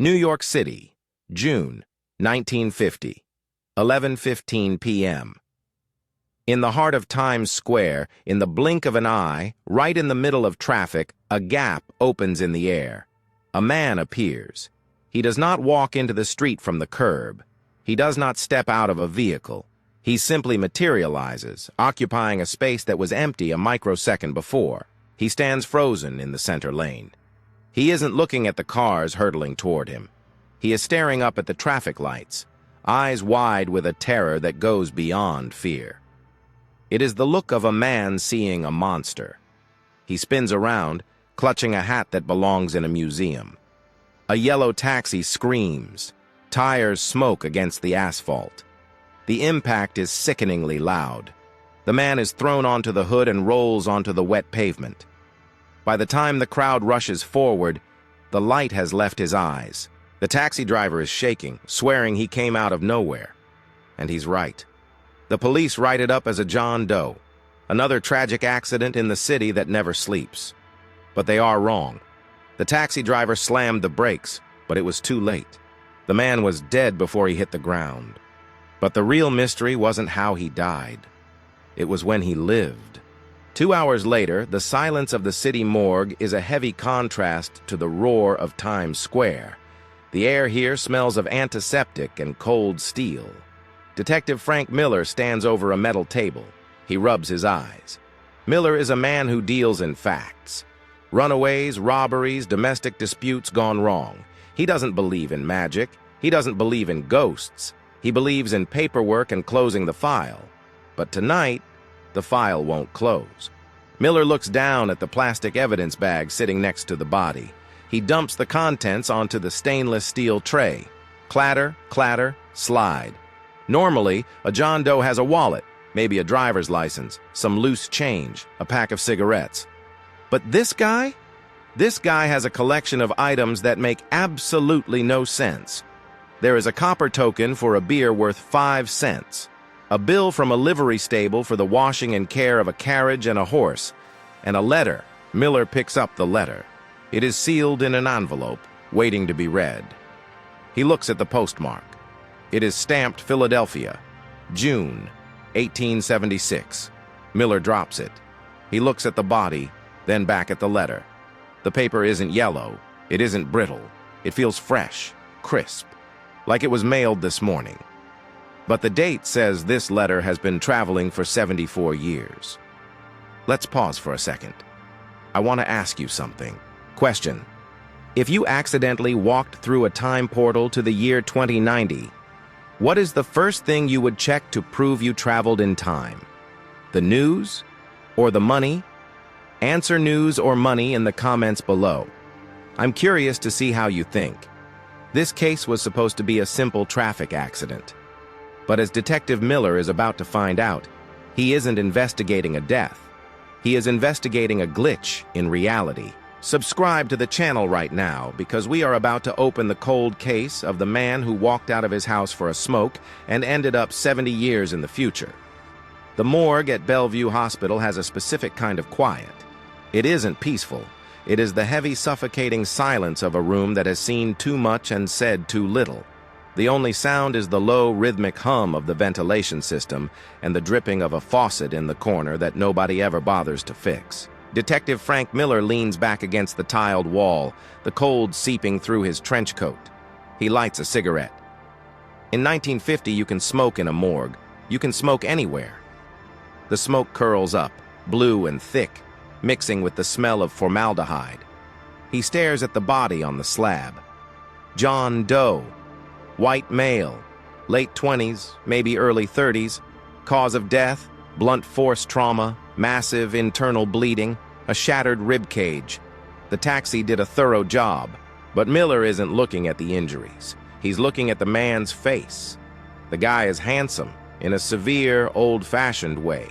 New York City, June, 1950, 11:15 p.m. In the heart of Times Square, in the blink of an eye, right in the middle of traffic, a gap opens in the air. A man appears. He does not walk into the street from the curb. He does not step out of a vehicle. He simply materializes, occupying a space that was empty a microsecond before. He stands frozen in the center lane. He isn't looking at the cars hurtling toward him. He is staring up at the traffic lights, eyes wide with a terror that goes beyond fear. It is the look of a man seeing a monster. He spins around, clutching a hat that belongs in a museum. A yellow taxi screams. Tires smoke against the asphalt. The impact is sickeningly loud. The man is thrown onto the hood and rolls onto the wet pavement. By the time the crowd rushes forward, the light has left his eyes. The taxi driver is shaking, swearing he came out of nowhere. And he's right. The police write it up as a John Doe, another tragic accident in the city that never sleeps. But they are wrong. The taxi driver slammed the brakes, but it was too late. The man was dead before he hit the ground. But the real mystery wasn't how he died. It was when he lived. 2 hours later, the silence of the city morgue is a heavy contrast to the roar of Times Square. The air here smells of antiseptic and cold steel. Detective Frank Miller stands over a metal table. He rubs his eyes. Miller is a man who deals in facts. Runaways, robberies, domestic disputes gone wrong. He doesn't believe in magic. He doesn't believe in ghosts. He believes in paperwork and closing the file. But tonight, the file won't close. Miller looks down at the plastic evidence bag sitting next to the body. He dumps the contents onto the stainless steel tray. Clatter, clatter, slide. Normally, a John Doe has a wallet, maybe a driver's license, some loose change, a pack of cigarettes. But this guy? This guy has a collection of items that make absolutely no sense. There is a copper token for a beer worth 5 cents, a bill from a livery stable for the washing and care of a carriage and a horse, and a letter. Miller picks up the letter. It is sealed in an envelope, waiting to be read. He looks at the postmark. It is stamped Philadelphia, June, 1876. Miller drops it. He looks at the body, then back at the letter. The paper isn't yellow. It isn't brittle. It feels fresh, crisp, like it was mailed this morning. But the date says this letter has been traveling for 74 years. Let's pause for a second. I want to ask you something. Question. If you accidentally walked through a time portal to the year 2090, what is the first thing you would check to prove you traveled in time? The news or the money? Answer news or money in the comments below. I'm curious to see how you think. This case was supposed to be a simple traffic accident. But as Detective Miller is about to find out, he isn't investigating a death. He is investigating a glitch in reality. Subscribe to the channel right now because we are about to open the cold case of the man who walked out of his house for a smoke and ended up 70 years in the future. The morgue at Bellevue Hospital has a specific kind of quiet. It isn't peaceful. It is the heavy, suffocating silence of a room that has seen too much and said too little. The only sound is the low, rhythmic hum of the ventilation system and the dripping of a faucet in the corner that nobody ever bothers to fix. Detective Frank Miller leans back against the tiled wall, the cold seeping through his trench coat. He lights a cigarette. In 1950, you can smoke in a morgue. You can smoke anywhere. The smoke curls up, blue and thick, mixing with the smell of formaldehyde. He stares at the body on the slab. John Doe. White male. Late 20s, maybe early 30s. Cause of death, blunt force trauma, massive internal bleeding, a shattered rib cage. The taxi did a thorough job, but Miller isn't looking at the injuries. He's looking at the man's face. The guy is handsome, in a severe, old-fashioned way.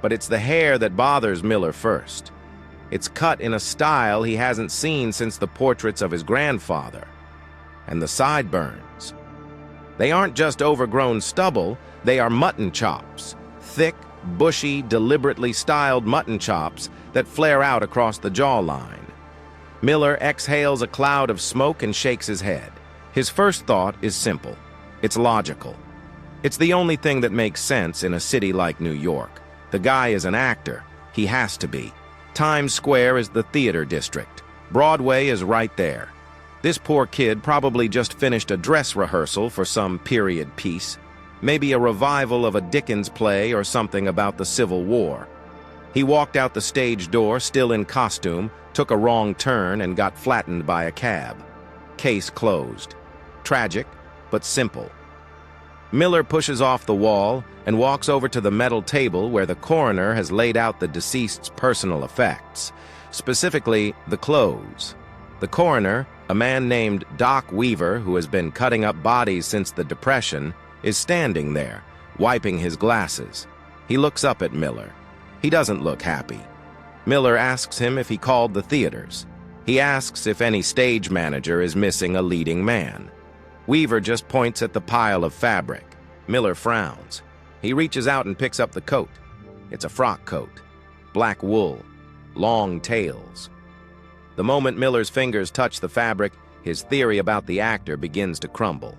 But it's the hair that bothers Miller first. It's cut in a style he hasn't seen since the portraits of his grandfather. And the sideburns. They aren't just overgrown stubble, they are mutton chops. Thick, bushy, deliberately styled mutton chops that flare out across the jawline. Miller exhales a cloud of smoke and shakes his head. His first thought is simple. It's logical. It's the only thing that makes sense in a city like New York. The guy is an actor. He has to be. Times Square is the theater district. Broadway is right there. This poor kid probably just finished a dress rehearsal for some period piece, maybe a revival of a Dickens play or something about the Civil War. He walked out the stage door, still in costume, took a wrong turn, and got flattened by a cab. Case closed. Tragic, but simple. Miller pushes off the wall and walks over to the metal table where the coroner has laid out the deceased's personal effects, specifically the clothes. The coroner, a man named Doc Weaver, who has been cutting up bodies since the Depression, is standing there, wiping his glasses. He looks up at Miller. He doesn't look happy. Miller asks him if he called the theaters. He asks if any stage manager is missing a leading man. Weaver just points at the pile of fabric. Miller frowns. He reaches out and picks up the coat. It's a frock coat. Black wool. Long tails. The moment Miller's fingers touch the fabric, his theory about the actor begins to crumble.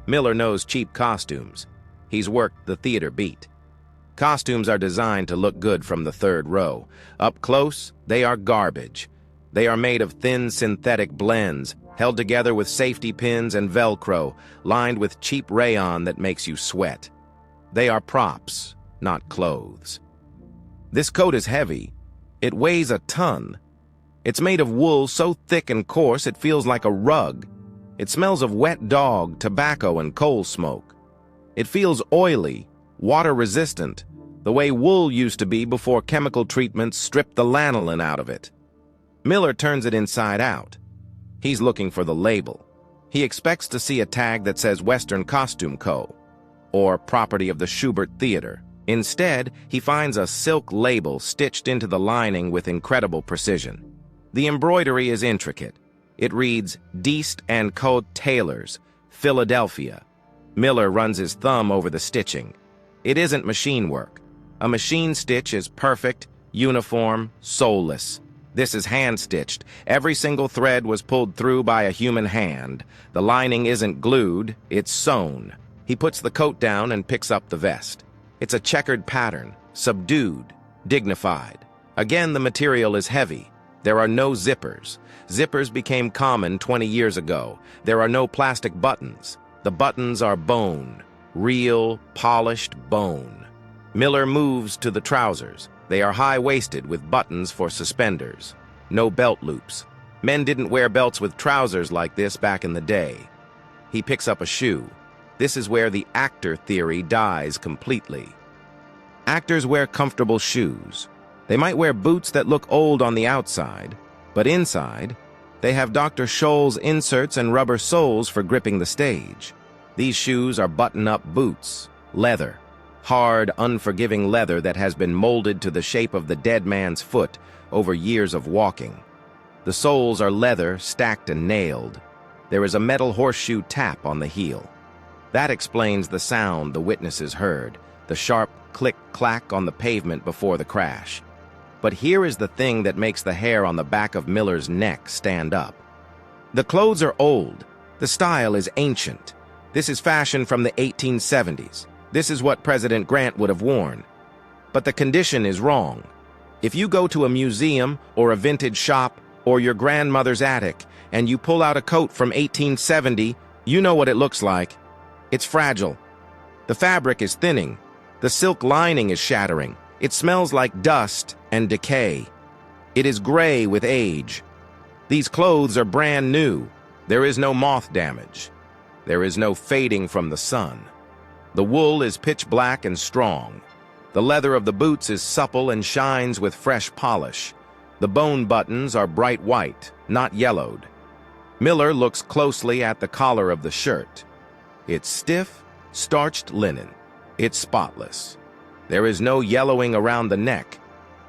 Miller knows cheap costumes. He's worked the theater beat. Costumes are designed to look good from the third row. Up close, they are garbage. They are made of thin synthetic blends, held together with safety pins and Velcro, lined with cheap rayon that makes you sweat. They are props, not clothes. This coat is heavy. It weighs a ton. It's made of wool so thick and coarse it feels like a rug. It smells of wet dog, tobacco, and coal smoke. It feels oily, water-resistant, the way wool used to be before chemical treatments stripped the lanolin out of it. Miller turns it inside out. He's looking for the label. He expects to see a tag that says Western Costume Co. or property of the Schubert Theater. Instead, he finds a silk label stitched into the lining with incredible precision. The embroidery is intricate. It reads, Deist & Co. Tailors, Philadelphia. Miller runs his thumb over the stitching. It isn't machine work. A machine stitch is perfect, uniform, soulless. This is hand-stitched. Every single thread was pulled through by a human hand. The lining isn't glued, it's sewn. He puts the coat down and picks up the vest. It's a checkered pattern, subdued, dignified. Again, the material is heavy. There are no zippers. Zippers became common 20 years ago. There are no plastic buttons. The buttons are bone, real, polished bone. Miller moves to the trousers. They are high-waisted with buttons for suspenders. No belt loops. Men didn't wear belts with trousers like this back in the day. He picks up a shoe. This is where the actor theory dies completely. Actors wear comfortable shoes. They might wear boots that look old on the outside, but inside, they have Dr. Scholl's inserts and rubber soles for gripping the stage. These shoes are button-up boots, leather. Hard, unforgiving leather that has been molded to the shape of the dead man's foot over years of walking. The soles are leather, stacked and nailed. There is a metal horseshoe tap on the heel. That explains the sound the witnesses heard, the sharp click-clack on the pavement before the crash. But here is the thing that makes the hair on the back of Miller's neck stand up. The clothes are old. The style is ancient. This is fashion from the 1870s. This is what President Grant would have worn. But the condition is wrong. If you go to a museum or a vintage shop or your grandmother's attic and you pull out a coat from 1870, you know what it looks like. It's fragile. The fabric is thinning. The silk lining is shattering. It smells like dust and decay. It is gray with age. These clothes are brand new. There is no moth damage. There is no fading from the sun. The wool is pitch black and strong. The leather of the boots is supple and shines with fresh polish. The bone buttons are bright white, not yellowed. Miller looks closely at the collar of the shirt. It's stiff, starched linen. It's spotless. There is no yellowing around the neck.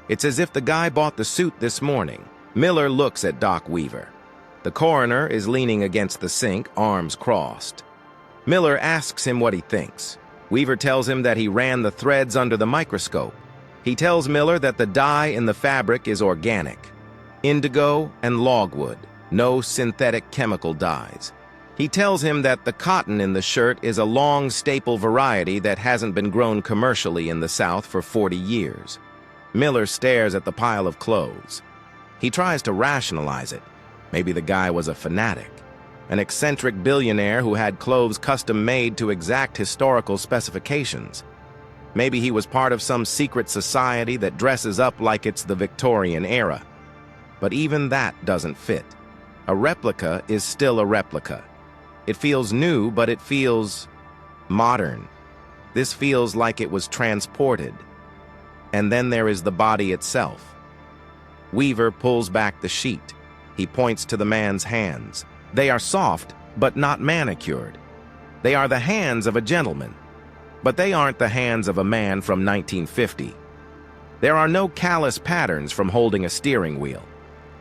It's as if the guy bought the suit this morning. Miller looks at Doc Weaver. The coroner is leaning against the sink, arms crossed. Miller asks him what he thinks. Weaver tells him that he ran the threads under the microscope. He tells Miller that the dye in the fabric is organic. indigo and logwood, no synthetic chemical dyes. He tells him that the cotton in the shirt is a long staple variety that hasn't been grown commercially in the South for 40 years. Miller stares at the pile of clothes. He tries to rationalize it. Maybe the guy was a fanatic, an eccentric billionaire who had clothes custom-made to exact historical specifications. Maybe he was part of some secret society that dresses up like it's the Victorian era. But even that doesn't fit. A replica is still a replica. It feels new, but it feels modern. This feels like it was transported. And then there is the body itself. Weaver pulls back the sheet. He points to the man's hands. They are soft, but not manicured. They are the hands of a gentleman. But they aren't the hands of a man from 1950. There are no callous patterns from holding a steering wheel.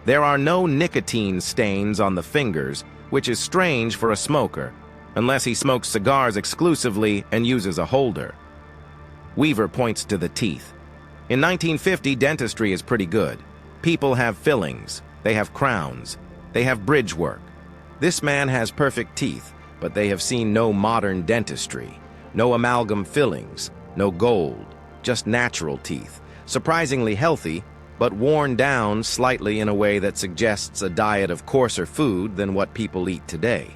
There are no nicotine stains on the fingers, which is strange for a smoker, unless he smokes cigars exclusively and uses a holder. Weaver points to the teeth. In 1950, dentistry is pretty good. People have fillings, they have crowns, they have bridge work. This man has perfect teeth, but they have seen no modern dentistry, no amalgam fillings, no gold, just natural teeth, surprisingly healthy, but worn down slightly in a way that suggests a diet of coarser food than what people eat today.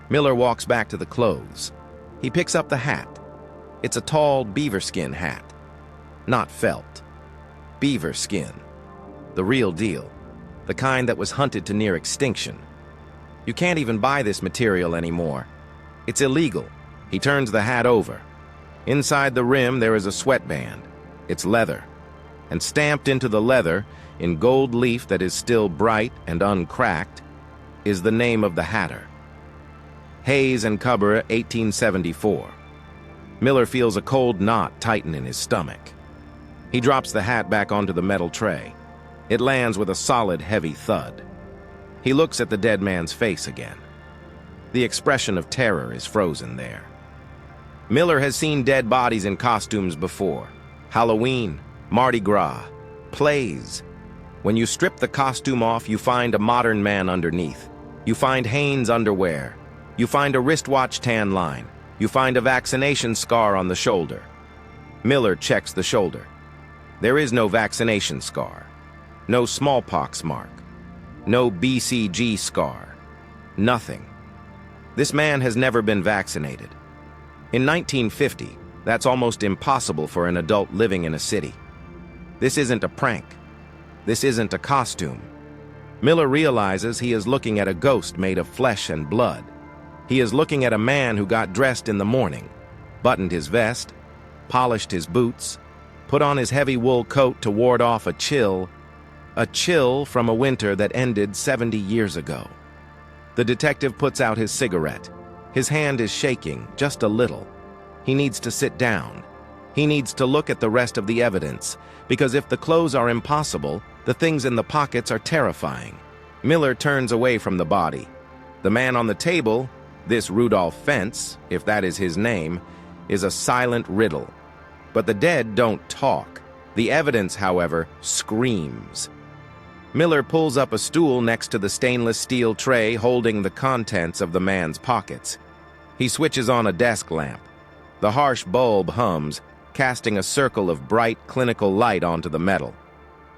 Miller walks back to the clothes. He picks up the hat. It's a tall beaver skin hat. Not felt. Beaver skin. The real deal. The kind that was hunted to near extinction. You can't even buy this material anymore. It's illegal. He turns the hat over. Inside the rim there is a sweatband. It's leather. And stamped into the leather, in gold leaf that is still bright and uncracked, is the name of the hatter. Hayes and Cubber, 1874. Miller feels a cold knot tighten in his stomach. He drops the hat back onto the metal tray. It lands with a solid, heavy thud. He looks at the dead man's face again. The expression of terror is frozen there. Miller has seen dead bodies in costumes before. Halloween, Mardi Gras, plays. When you strip the costume off, you find a modern man underneath. You find Hanes underwear. You find a wristwatch tan line. You find a vaccination scar on the shoulder. Miller checks the shoulder. There is no vaccination scar. No smallpox mark. No BCG scar. Nothing. This man has never been vaccinated. In 1950, that's almost impossible for an adult living in a city. This isn't a prank. This isn't a costume. Miller realizes he is looking at a ghost made of flesh and blood. He is looking at a man who got dressed in the morning, buttoned his vest, polished his boots, put on his heavy wool coat to ward off a chill from a winter that ended 70 years ago. The detective puts out his cigarette. His hand is shaking, just a little. He needs to sit down. He needs to look at the rest of the evidence, because if the clothes are impossible, the things in the pockets are terrifying. Miller turns away from the body. The man on the table, this Rudolph Fentz, if that is his name, is a silent riddle. But the dead don't talk. The evidence, however, screams. Miller pulls up a stool next to the stainless steel tray holding the contents of the man's pockets. He switches on a desk lamp. The harsh bulb hums, casting a circle of bright, clinical light onto the metal.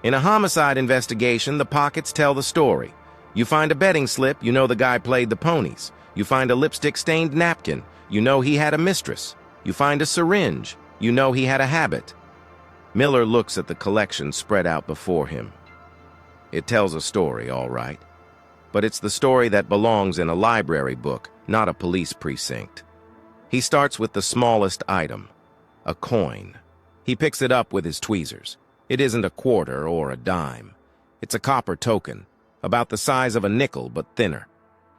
In a homicide investigation, the pockets tell the story. You find a betting slip, you know the guy played the ponies. You find a lipstick-stained napkin, you know he had a mistress. You find a syringe, you know he had a habit. Miller looks at the collection spread out before him. It tells a story, all right. But it's the story that belongs in a library book, not a police precinct. He starts with the smallest item, a coin. He picks it up with his tweezers. It isn't a quarter or a dime. It's a copper token, about the size of a nickel but thinner.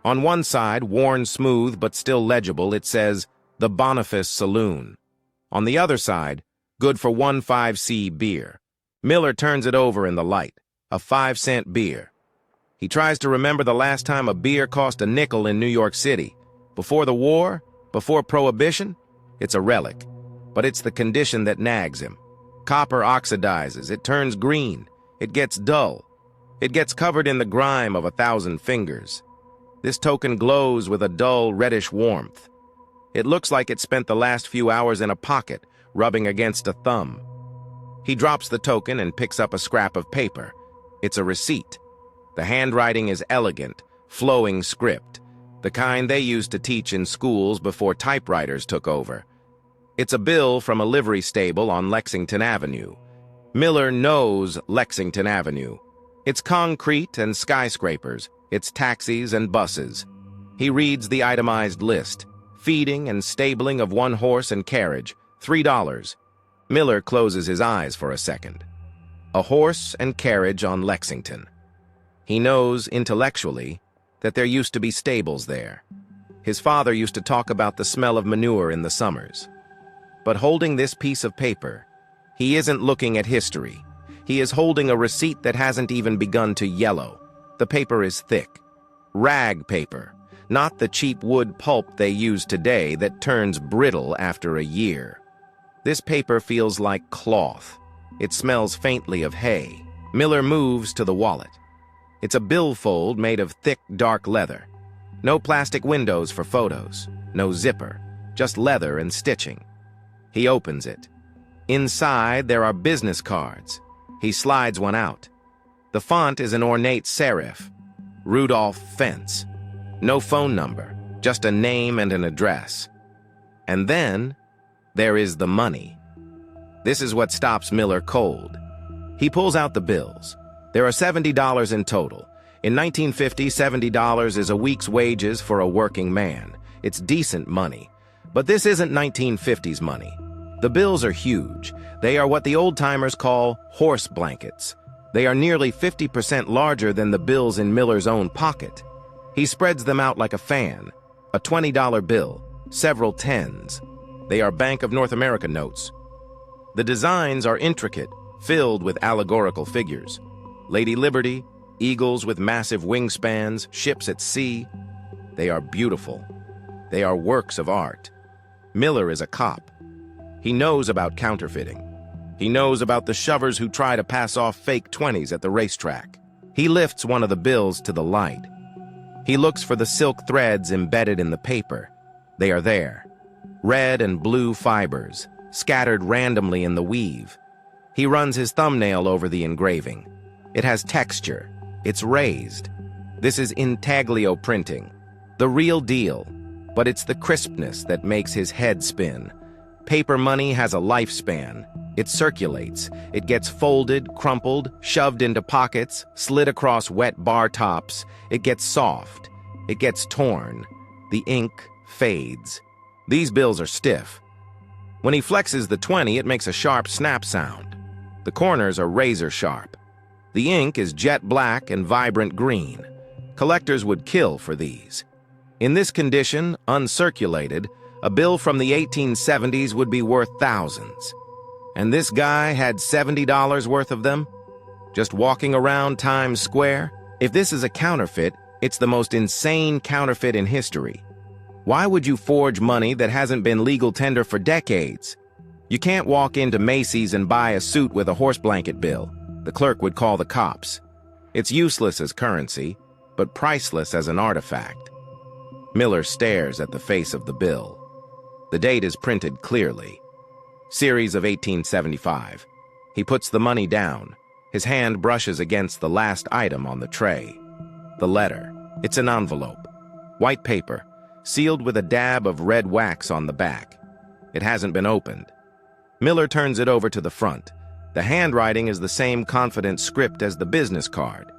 On one side, worn smooth but still legible, it says, "The Boniface Saloon." On the other side, good for 1 5C beer. Miller turns it over in the light, a 5-cent beer. He tries to remember the last time a beer cost a nickel in New York City. Before the war? Before Prohibition? It's a relic, but it's the condition that nags him. Copper oxidizes, it turns green, it gets dull. It gets covered in the grime of 1,000 fingers. This token glows with a dull, reddish warmth. It looks like it spent the last few hours in a pocket, rubbing against a thumb. He drops the token and picks up a scrap of paper. It's a receipt. The handwriting is elegant, flowing script, the kind they used to teach in schools before typewriters took over. It's a bill from a livery stable on Lexington Avenue. Miller knows Lexington Avenue. It's concrete and skyscrapers. It's taxis and buses. He reads the itemized list. Feeding and stabling of 1 horse and carriage, $3. Miller closes his eyes for a second. A horse and carriage on Lexington. He knows, intellectually, that there used to be stables there. His father used to talk about the smell of manure in the summers. But holding this piece of paper, he isn't looking at history. He is holding a receipt that hasn't even begun to yellow. The paper is thick. Rag paper, not the cheap wood pulp they use today that turns brittle after a year. This paper feels like cloth. It smells faintly of hay. Miller moves to the wallet. It's a billfold made of thick, dark leather. No plastic windows for photos. No zipper. Just leather and stitching. He opens it. Inside, there are business cards. He slides one out. The font is an ornate serif. Rudolph Fentz. No phone number, just a name and an address. And then, there is the money. This is what stops Miller cold. He pulls out the bills. There are $70 in total. In 1950, $70 is a week's wages for a working man. It's decent money. But this isn't 1950s money. The bills are huge. They are what the old-timers call horse blankets. They are nearly 50% larger than the bills in Miller's own pocket. He spreads them out like a fan. A $20 bill, several tens. They are Bank of North America notes. The designs are intricate, filled with allegorical figures. Lady Liberty, eagles with massive wingspans, ships at sea. They are beautiful. They are works of art. Miller is a cop. He knows about counterfeiting. He knows about the shovers who try to pass off fake 20s at the racetrack. He lifts one of the bills to the light. He looks for the silk threads embedded in the paper. They are there. Red and blue fibers, scattered randomly in the weave. He runs his thumbnail over the engraving. It has texture. It's raised. This is intaglio printing. The real deal. But it's the crispness that makes his head spin. Paper money has a lifespan. It circulates. It gets folded, crumpled, shoved into pockets, slid across wet bar tops. It gets soft. It gets torn. The ink fades. These bills are stiff. When he flexes the 20, it makes a sharp snap sound. The corners are razor sharp. The ink is jet black and vibrant green. Collectors would kill for these. In this condition, uncirculated, a bill from the 1870s would be worth thousands. And this guy had $70 worth of them? Just walking around Times Square? If this is a counterfeit, it's the most insane counterfeit in history. Why would you forge money that hasn't been legal tender for decades? You can't walk into Macy's and buy a suit with a horse blanket bill. The clerk would call the cops. It's useless as currency, but priceless as an artifact. Miller stares at the face of the bill. The date is printed clearly. Series of 1875. He puts the money down. His hand brushes against the last item on the tray. The letter. It's an envelope. White paper, sealed with a dab of red wax on the back. It hasn't been opened. Miller turns it over to the front. The handwriting is the same confident script as the business card.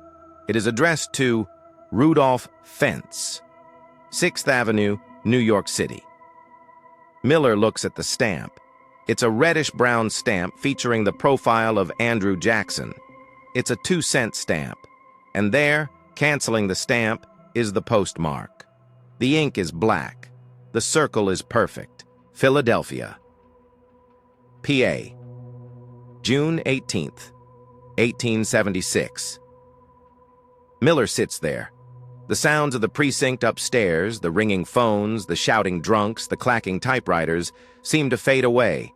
It is addressed to Rudolph Fentz, 6th Avenue, New York City. Miller looks at the stamp. It's a reddish-brown stamp featuring the profile of Andrew Jackson. It's a 2-cent stamp. And there, canceling the stamp, is the postmark. The ink is black. The circle is perfect. Philadelphia. PA. June 18th, 1876. Miller sits there. The sounds of the precinct upstairs, the ringing phones, the shouting drunks, the clacking typewriters, seem to fade away.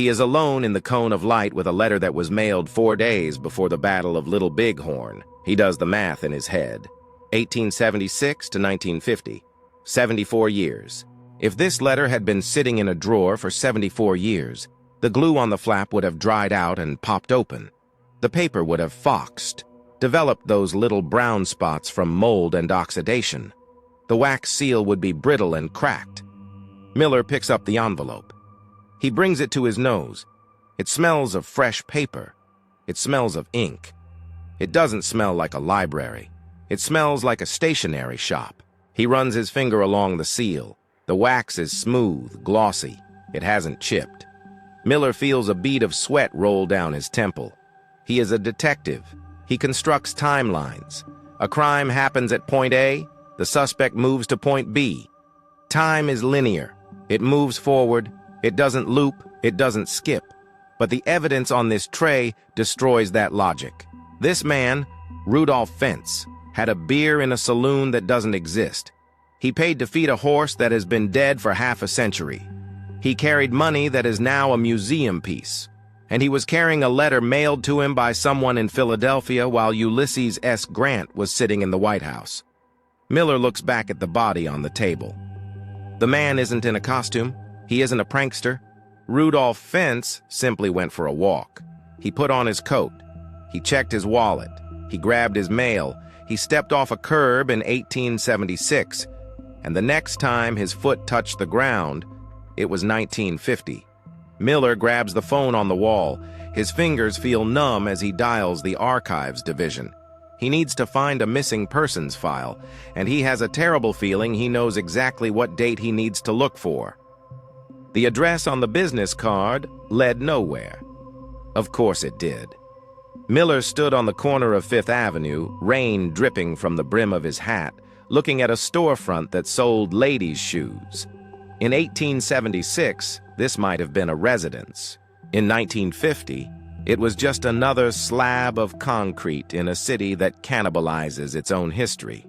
He is alone in the cone of light with a letter that was mailed 4 days before the Battle of Little Bighorn. He does the math in his head. 1876 to 1950. 74 years. If this letter had been sitting in a drawer for 74 years, the glue on the flap would have dried out and popped open. The paper would have foxed, developed those little brown spots from mold and oxidation. The wax seal would be brittle and cracked. Miller picks up the envelope. He brings it to his nose. It smells of fresh paper. It smells of ink. It doesn't smell like a library. It smells like a stationery shop. He runs his finger along the seal. The wax is smooth, glossy. It hasn't chipped. Miller feels a bead of sweat roll down his temple. He is a detective. He constructs timelines. A crime happens at point A. The suspect moves to point B. Time is linear. It moves forward. It doesn't loop. It doesn't skip. But the evidence on this tray destroys that logic. This man, Rudolph Fentz, had a beer in a saloon that doesn't exist. He paid to feed a horse that has been dead for half a century. He carried money that is now a museum piece. And he was carrying a letter mailed to him by someone in Philadelphia while Ulysses S. Grant was sitting in the White House. Miller looks back at the body on the table. The man isn't in a costume. He isn't a prankster. Rudolph Fentz simply went for a walk. He put on his coat. He checked his wallet. He grabbed his mail. He stepped off a curb in 1876. And the next time his foot touched the ground, it was 1950. Miller grabs the phone on the wall. His fingers feel numb as he dials the archives division. He needs to find a missing persons file, and he has a terrible feeling he knows exactly what date he needs to look for. The address on the business card led nowhere. Of course it did. Miller stood on the corner of Fifth Avenue, rain dripping from the brim of his hat, looking at a storefront that sold ladies' shoes. In 1876, this might have been a residence. In 1950, it was just another slab of concrete in a city that cannibalizes its own history.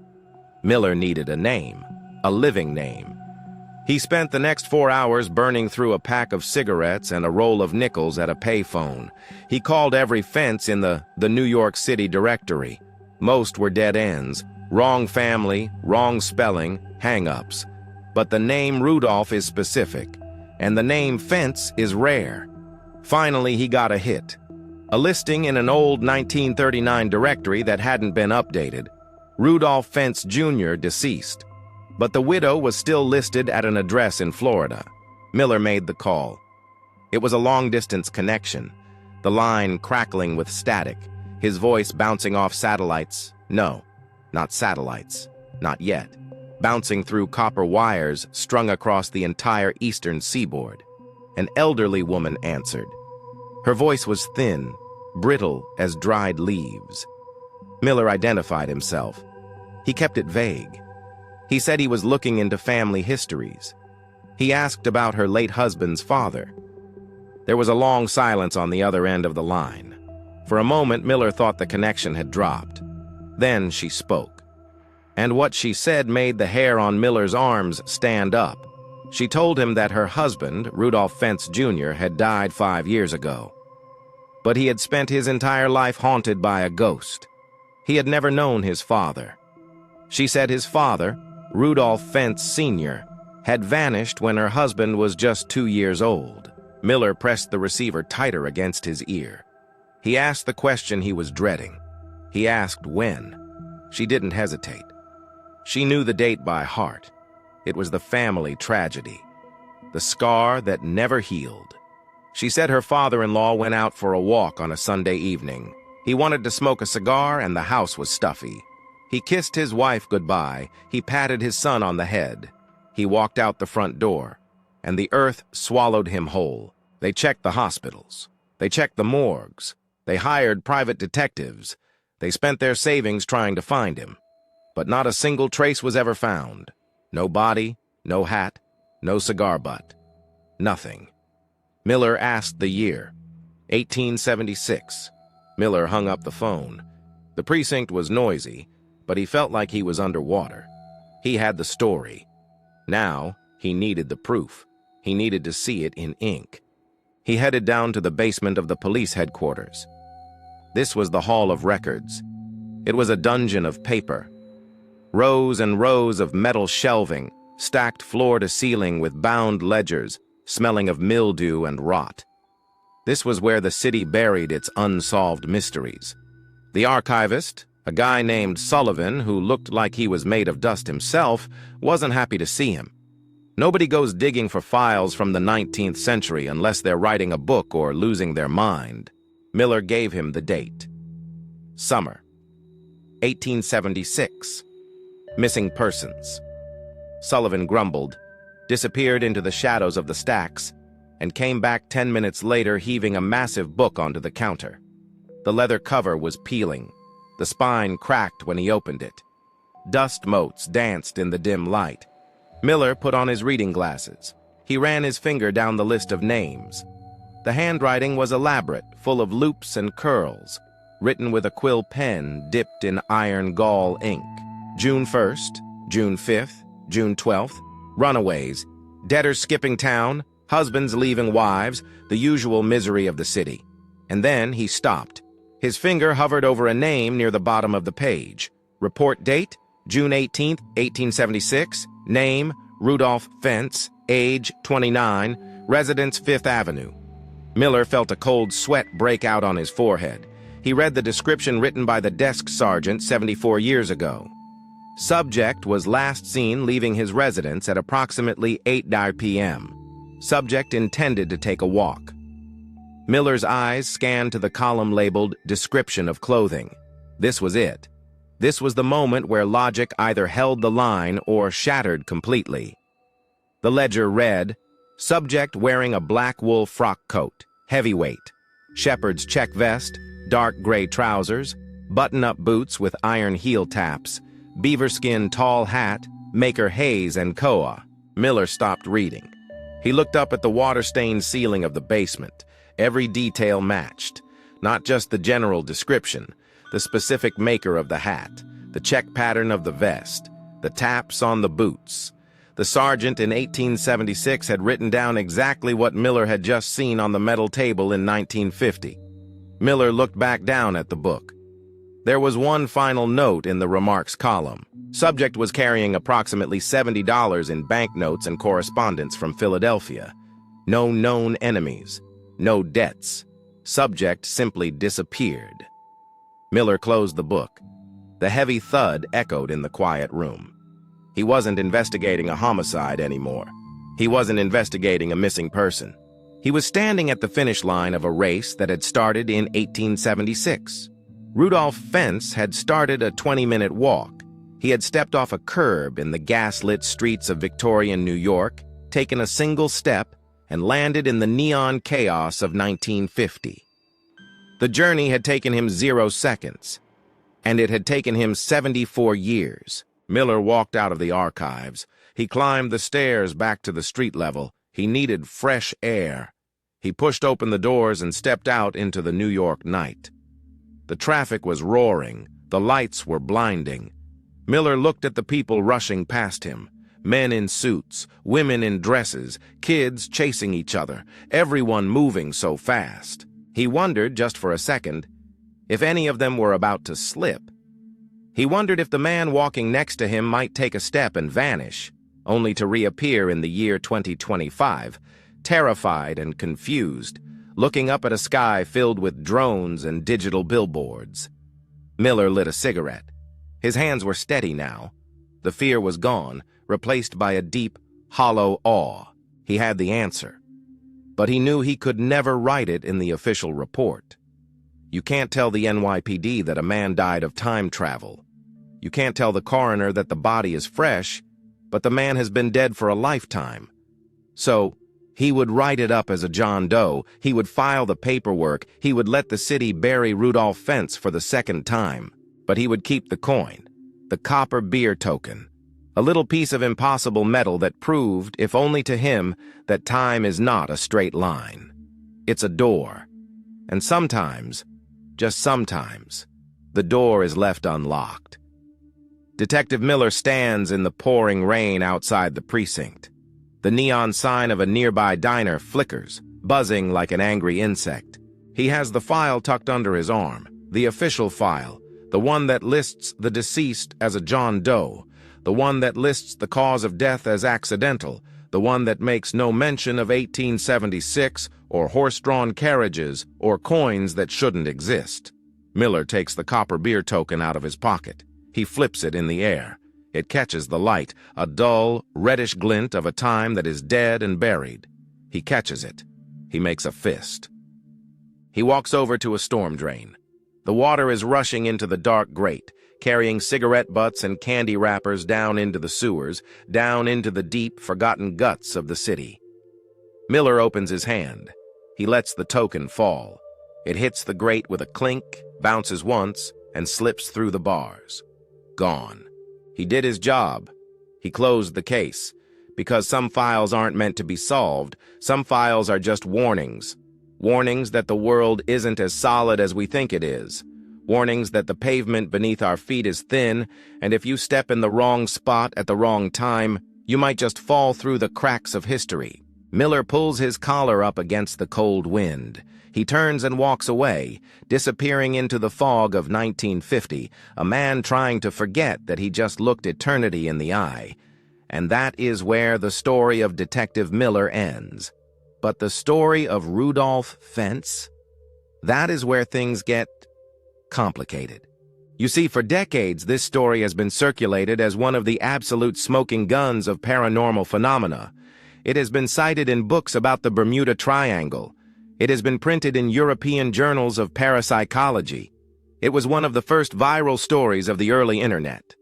Miller needed a name, a living name. He spent the next 4 hours burning through a pack of cigarettes and a roll of nickels at a payphone. He called every fence in the New York City directory. Most were dead ends, wrong family, wrong spelling, hang-ups. But the name Rudolph is specific, and the name Fentz is rare. Finally, he got a hit. A listing in an old 1939 directory that hadn't been updated. Rudolph Fentz Jr. deceased. But the widow was still listed at an address in Florida. Miller made the call. It was a long-distance connection, the line crackling with static, his voice bouncing off satellites. No, not satellites. Not yet. Bouncing through copper wires strung across the entire eastern seaboard. An elderly woman answered. Her voice was thin, brittle as dried leaves. Miller identified himself. He kept it vague. He said he was looking into family histories. He asked about her late husband's father. There was a long silence on the other end of the line. For a moment, Miller thought the connection had dropped. Then she spoke. And what she said made the hair on Miller's arms stand up. She told him that her husband, Rudolph Fentz Jr., had died 5 years ago. But he had spent his entire life haunted by a ghost. He had never known his father. She said his father, Rudolph Fentz Sr., had vanished when her husband was just 2 years old. Miller pressed the receiver tighter against his ear. He asked the question he was dreading. He asked when. She didn't hesitate. She knew the date by heart. It was the family tragedy, the scar that never healed. She said her father-in-law went out for a walk on a Sunday evening. He wanted to smoke a cigar and the house was stuffy. He kissed his wife goodbye. He patted his son on the head. He walked out the front door, and the earth swallowed him whole. They checked the hospitals. They checked the morgues. They hired private detectives. They spent their savings trying to find him. But not a single trace was ever found. No body, no hat, no cigar butt. Nothing. Miller asked the year. 1876. Miller hung up the phone. The precinct was noisy, but he felt like he was underwater. He had the story. Now, he needed the proof. He needed to see it in ink. He headed down to the basement of the police headquarters. This was the Hall of Records. It was a dungeon of paper. Rows and rows of metal shelving, stacked floor to ceiling with bound ledgers, smelling of mildew and rot. This was where the city buried its unsolved mysteries. The archivist, a guy named Sullivan who looked like he was made of dust himself, wasn't happy to see him. Nobody goes digging for files from the 19th century unless they're writing a book or losing their mind. Miller gave him the date. Summer, 1876. Missing persons. Sullivan grumbled, disappeared into the shadows of the stacks, and came back 10 minutes later heaving a massive book onto the counter. The leather cover was peeling. The spine cracked when he opened it. Dust motes danced in the dim light. Miller put on his reading glasses. He ran his finger down the list of names. The handwriting was elaborate, full of loops and curls, written with a quill pen dipped in iron gall ink. June 1st, June 5th, June 12th, runaways, debtors skipping town, husbands leaving wives, the usual misery of the city. And then he stopped. His finger hovered over a name near the bottom of the page. Report date, June 18th, 1876. Name, Rudolph Fentz. Age, 29. Residence, 5th Avenue. Miller felt a cold sweat break out on his forehead. He read the description written by the desk sergeant 74 years ago. Subject was last seen leaving his residence at approximately 8:09 p.m. Subject intended to take a walk. Miller's eyes scanned to the column labeled Description of Clothing. This was it. This was the moment where logic either held the line or shattered completely. The ledger read, Subject wearing a black wool frock coat, heavyweight, shepherd's check vest, dark gray trousers, button-up boots with iron heel taps, beaverskin tall hat, Maker Hayes & Coa. Miller stopped reading. He looked up at the water-stained ceiling of the basement. Every detail matched. Not just the general description, the specific maker of the hat, the check pattern of the vest, the taps on the boots. The sergeant in 1876 had written down exactly what Miller had just seen on the metal table in 1950. Miller looked back down at the book. There was one final note in the remarks column. Subject was carrying approximately $70 in banknotes and correspondence from Philadelphia. No known enemies. No debts. Subject simply disappeared. Miller closed the book. The heavy thud echoed in the quiet room. He wasn't investigating a homicide anymore. He wasn't investigating a missing person. He was standing at the finish line of a race that had started in 1876. Rudolph Fentz had started a 20-minute walk. He had stepped off a curb in the gas-lit streets of Victorian New York, taken a single step, and landed in the neon chaos of 1950. The journey had taken him 0 seconds, and it had taken him 74 years. Miller walked out of the archives. He climbed the stairs back to the street level. He needed fresh air. He pushed open the doors and stepped out into the New York night. The traffic was roaring. The lights were blinding. Miller looked at the people rushing past him. Men in suits, women in dresses, kids chasing each other, everyone moving so fast. He wondered, just for a second, if any of them were about to slip. He wondered if the man walking next to him might take a step and vanish, only to reappear in the year 2025, terrified and confused, looking up at a sky filled with drones and digital billboards. Miller lit a cigarette. His hands were steady now. The fear was gone, replaced by a deep, hollow awe. He had the answer. But he knew he could never write it in the official report. You can't tell the NYPD that a man died of time travel. You can't tell the coroner that the body is fresh, but the man has been dead for a lifetime. So, he would write it up as a John Doe, he would file the paperwork, he would let the city bury Rudolph Fentz for the second time. But he would keep the coin, the copper beer token, a little piece of impossible metal that proved, if only to him, that time is not a straight line. It's a door. And sometimes, just sometimes, the door is left unlocked. Detective Miller stands in the pouring rain outside the precinct. The neon sign of a nearby diner flickers, buzzing like an angry insect. He has the file tucked under his arm, the official file, the one that lists the deceased as a John Doe, the one that lists the cause of death as accidental, the one that makes no mention of 1876 or horse-drawn carriages or coins that shouldn't exist. Miller takes the copper beer token out of his pocket. He flips it in the air. It catches the light, a dull, reddish glint of a time that is dead and buried. He catches it. He makes a fist. He walks over to a storm drain. The water is rushing into the dark grate, carrying cigarette butts and candy wrappers down into the sewers, down into the deep, forgotten guts of the city. Miller opens his hand. He lets the token fall. It hits the grate with a clink, bounces once, and slips through the bars. Gone. He did his job. He closed the case. Because some files aren't meant to be solved, some files are just warnings. Warnings that the world isn't as solid as we think it is. Warnings that the pavement beneath our feet is thin, and if you step in the wrong spot at the wrong time, you might just fall through the cracks of history. Miller pulls his collar up against the cold wind. He turns and walks away, disappearing into the fog of 1950, a man trying to forget that he just looked eternity in the eye. And that is where the story of Detective Miller ends. But the story of Rudolph Fentz? That is where things get complicated. You see, for decades, this story has been circulated as one of the absolute smoking guns of paranormal phenomena. It has been cited in books about the Bermuda Triangle. It has been printed in European journals of parapsychology. It was one of the first viral stories of the early internet.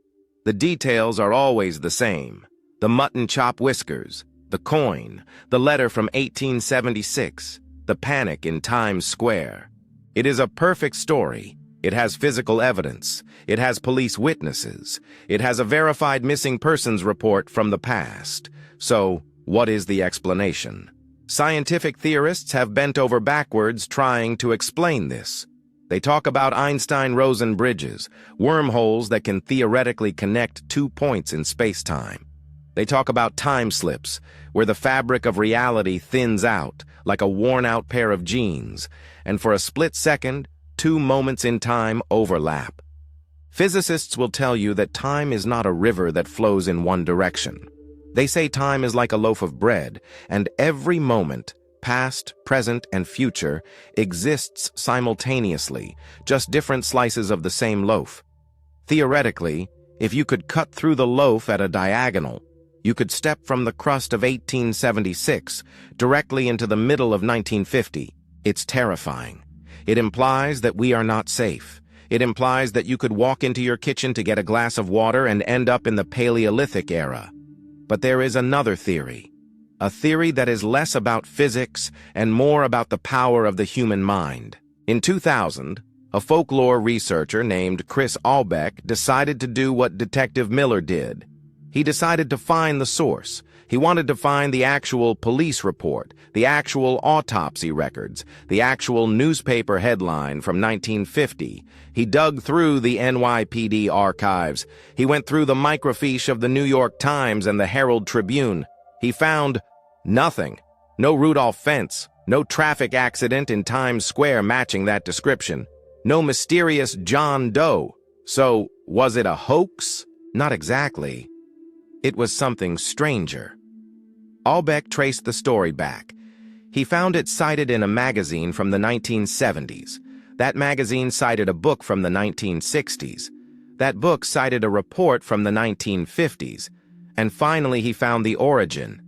The details are always the same. The mutton chop whiskers, the coin, the letter from 1876, the panic in Times Square. It is a perfect story. It has physical evidence. It has police witnesses. It has a verified missing persons report from the past. So, what is the explanation? Scientific theorists have bent over backwards trying to explain this. They talk about Einstein-Rosen bridges, wormholes that can theoretically connect 2 points in space-time. They talk about time slips, where the fabric of reality thins out like a worn-out pair of jeans, and for a split second, 2 moments in time overlap. Physicists will tell you that time is not a river that flows in one direction. They say time is like a loaf of bread, and every moment, past, present, and future, exists simultaneously, just different slices of the same loaf. Theoretically, if you could cut through the loaf at a diagonal, you could step from the crust of 1876 directly into the middle of 1950. It's terrifying. It implies that we are not safe. It implies that you could walk into your kitchen to get a glass of water and end up in the Paleolithic era. But there is another theory, a theory that is less about physics and more about the power of the human mind. In 2000, a folklore researcher named Chris Albeck decided to do what Detective Miller did. He decided to find the source. He wanted to find the actual police report, the actual autopsy records, the actual newspaper headline from 1950. He dug through the NYPD archives. He went through the microfiche of the New York Times and the Herald Tribune. He found nothing. No Rudolph Fentz, no traffic accident in Times Square matching that description. No mysterious John Doe. So, was it a hoax? Not exactly. It was something stranger. Albeck traced the story back. He found it cited in a magazine from the 1970s. That magazine cited a book from the 1960s. That book cited a report from the 1950s. And finally, he found the origin.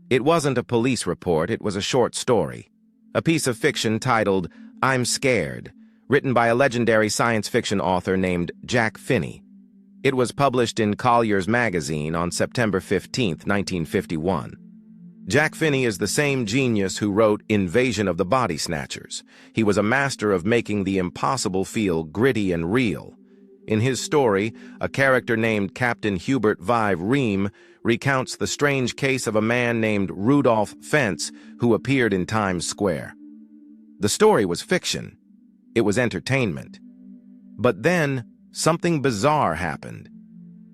It wasn't a police report, it was a short story. A piece of fiction titled, I'm Scared, written by a legendary science fiction author named Jack Finney. It was published in Collier's magazine on September 15, 1951. Jack Finney is the same genius who wrote Invasion of the Body Snatchers. He was a master of making the impossible feel gritty and real. In his story, a character named Captain Hubert Vive Ream recounts the strange case of a man named Rudolph Fentz who appeared in Times Square. The story was fiction. It was entertainment. But then, something bizarre happened.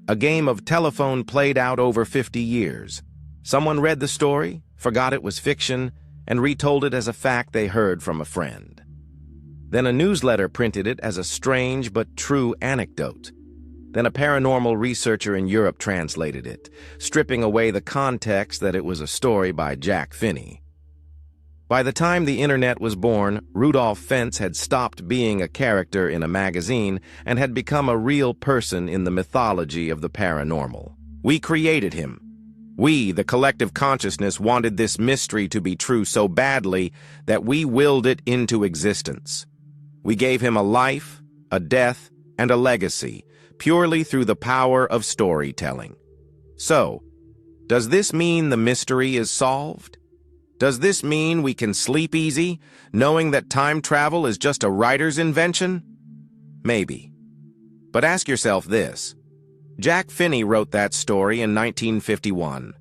A game of telephone played out over 50 years. Someone read the story, forgot it was fiction, and retold it as a fact they heard from a friend. Then a newsletter printed it as a strange but true anecdote. Then a paranormal researcher in Europe translated it, stripping away the context that it was a story by Jack Finney. By the time the internet was born, Rudolph Fentz had stopped being a character in a magazine and had become a real person in the mythology of the paranormal. We created him. We, the collective consciousness, wanted this mystery to be true so badly that we willed it into existence. We gave him a life, a death, and a legacy, purely through the power of storytelling. So, does this mean the mystery is solved? Does this mean we can sleep easy, knowing that time travel is just a writer's invention? Maybe. But ask yourself this. Jack Finney wrote that story in 1951.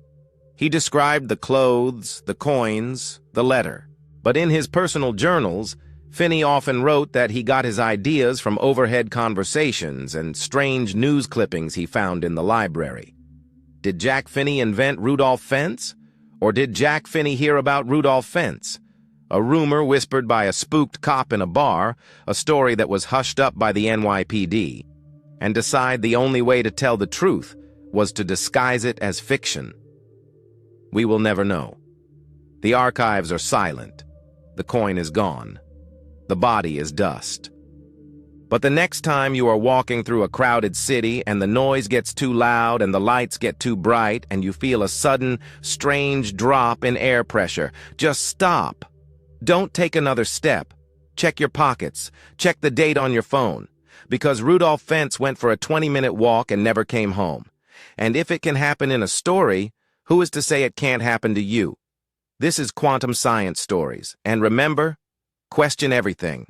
He described the clothes, the coins, the letter. But in his personal journals, Finney often wrote that he got his ideas from overhead conversations and strange news clippings he found in the library. Did Jack Finney invent Rudolph Fentz? Or did Jack Finney hear about Rudolph Fentz? A rumor whispered by a spooked cop in a bar, a story that was hushed up by the NYPD, and decide the only way to tell the truth was to disguise it as fiction? We will never know. The archives are silent. The coin is gone. The body is dust. But the next time you are walking through a crowded city and the noise gets too loud and the lights get too bright and you feel a sudden, strange drop in air pressure, just stop. Don't take another step. Check your pockets. Check the date on your phone. Because Rudolph Fentz went for a 20-minute walk and never came home. And if it can happen in a story, who is to say it can't happen to you? This is Quantum Science Stories. And remember, question everything.